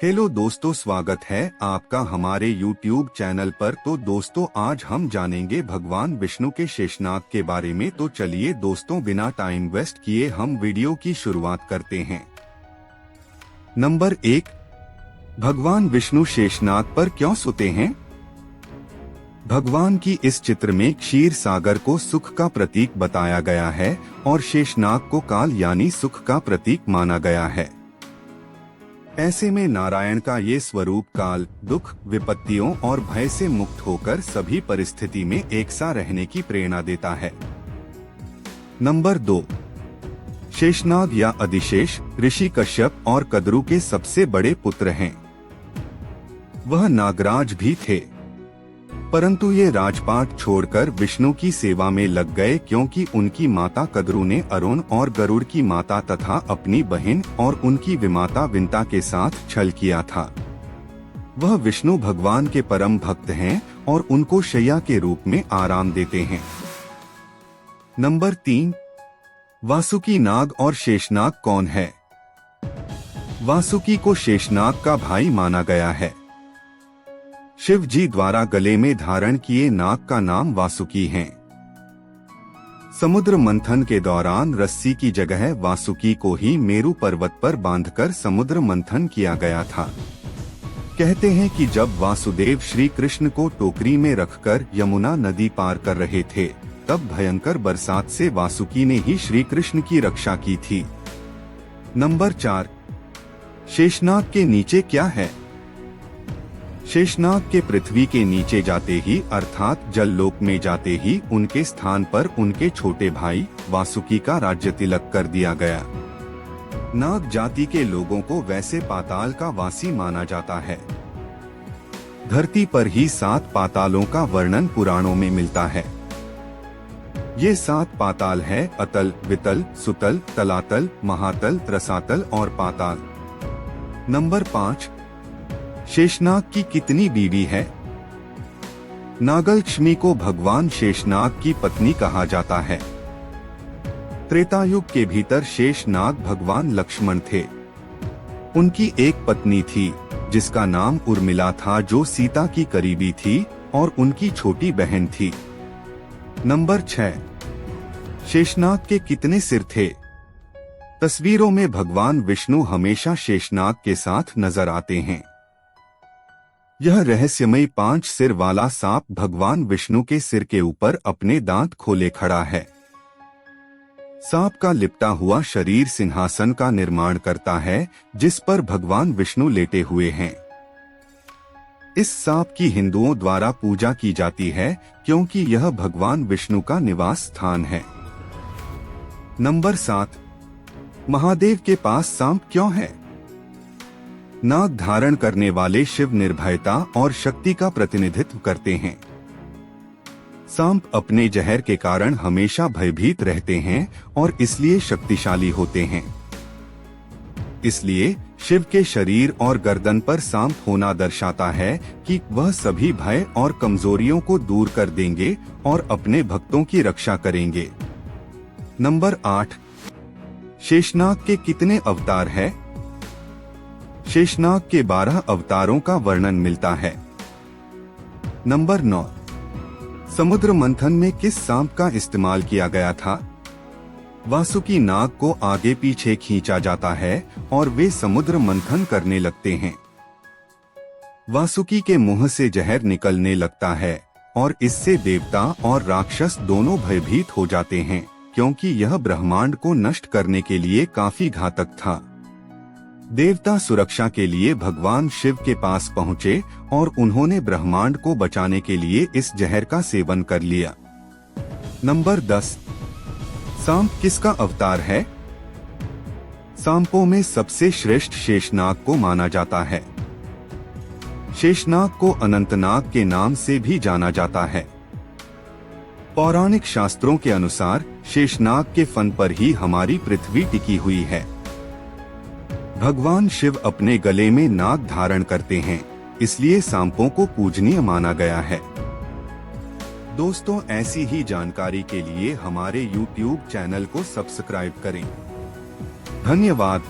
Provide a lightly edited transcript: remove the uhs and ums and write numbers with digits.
Hello दोस्तों, स्वागत है आपका हमारे YouTube चैनल पर। तो दोस्तों, आज हम जानेंगे भगवान विष्णु के शेषनाग के बारे में। तो चलिए दोस्तों, बिना टाइम वेस्ट किए हम वीडियो की शुरुआत करते हैं। नंबर 1, भगवान विष्णु शेषनाग पर क्यों सोते हैं? भगवान की इस चित्र में क्षीर सागर को सुख का प्रतीक बताया गया है और शेषनाग को काल यानी सुख का प्रतीक माना गया है। ऐसे में नारायण का ये स्वरूप काल, दुख, विपत्तियों और भय से मुक्त होकर सभी परिस्थिति में एक सा रहने की प्रेरणा देता है। नंबर 2, शेषनाग या अधिशेष ऋषि कश्यप और कद्रु के सबसे बड़े पुत्र हैं। वह नागराज भी थे, परंतु ये राजपाट छोड़कर विष्णु की सेवा में लग गए क्योंकि उनकी माता कद्रु ने अरुण और गरुड़ की माता तथा अपनी बहन और उनकी विमाता विंता के साथ छल किया था। वह विष्णु भगवान के परम भक्त हैं और उनको शैया के रूप में आराम देते हैं। नंबर 3, वासुकी नाग और शेषनाग कौन है? वासुकी को शेषनाग का भाई माना गया है। शिव जी द्वारा गले में धारण किए नाग का नाम वासुकी है। समुद्र मंथन के दौरान रस्सी की जगह वासुकी को ही मेरु पर्वत पर बांधकर समुद्र मंथन किया गया था। कहते हैं कि जब वासुदेव श्री कृष्ण को टोकरी में रखकर यमुना नदी पार कर रहे थे, तब भयंकर बरसात से वासुकी ने ही श्री कृष्ण की रक्षा की थी। नंबर 4, शेषनाग के नीचे क्या है? शेषनाग के पृथ्वी के नीचे जाते ही अर्थात जल लोक में जाते ही उनके स्थान पर उनके छोटे भाई वासुकी का राज्य तिलक कर दिया गया। नाग जाति के लोगों को वैसे पाताल का वासी माना जाता है। धरती पर ही 7 पातालों का वर्णन पुराणों में मिलता है। ये 7 पाताल है: अतल, वितल, सुतल, तलातल, महातल, रसातल और पाताल। नंबर 5, शेषनाग की कितनी बीवी है? नागलक्ष्मी को भगवान शेषनाग की पत्नी कहा जाता है। त्रेतायुग के भीतर शेषनाग भगवान लक्ष्मण थे। उनकी एक पत्नी थी जिसका नाम उर्मिला था, जो सीता की करीबी थी और उनकी छोटी बहन थी। नंबर 6, शेषनाग के कितने सिर थे? तस्वीरों में भगवान विष्णु हमेशा शेषनाग के साथ नजर आते हैं। यह रहस्यमय 5 सिर वाला सांप भगवान विष्णु के सिर के ऊपर अपने दांत खोले खड़ा है। सांप का लिपटा हुआ शरीर सिंहासन का निर्माण करता है जिस पर भगवान विष्णु लेटे हुए हैं। इस सांप की हिंदुओं द्वारा पूजा की जाती है क्योंकि यह भगवान विष्णु का निवास स्थान है। नंबर 7, महादेव के पास सांप क्यों है? नाग धारण करने वाले शिव निर्भयता और शक्ति का प्रतिनिधित्व करते हैं। सांप अपने जहर के कारण हमेशा भयभीत रहते हैं और इसलिए शक्तिशाली होते हैं। इसलिए शिव के शरीर और गर्दन पर सांप होना दर्शाता है कि वह सभी भय और कमजोरियों को दूर कर देंगे और अपने भक्तों की रक्षा करेंगे। नंबर 8, शेषनाग के कितने अवतार है? शेषनाग के 12 अवतारों का वर्णन मिलता है। नंबर 9, समुद्र मंथन में किस सांप का इस्तेमाल किया गया था? वासुकी नाग को आगे पीछे खींचा जाता है और वे समुद्र मंथन करने लगते हैं। वासुकी के मुंह से जहर निकलने लगता है और इससे देवता और राक्षस दोनों भयभीत हो जाते हैं क्योंकि यह ब्रह्मांड को नष्ट करने के लिए काफी घातक था। देवता सुरक्षा के लिए भगवान शिव के पास पहुँचे और उन्होंने ब्रह्मांड को बचाने के लिए इस जहर का सेवन कर लिया। नंबर 10, सांप किसका अवतार है? सांपों में सबसे श्रेष्ठ शेषनाग को माना जाता है। शेषनाग को अनंतनाग के नाम से भी जाना जाता है। पौराणिक शास्त्रों के अनुसार शेषनाग के फन पर ही हमारी पृथ्वी टिकी हुई है। भगवान शिव अपने गले में नाग धारण करते हैं, इसलिए सांपों को पूजनीय माना गया है। दोस्तों, ऐसी ही जानकारी के लिए हमारे YouTube चैनल को सब्सक्राइब करें। धन्यवाद।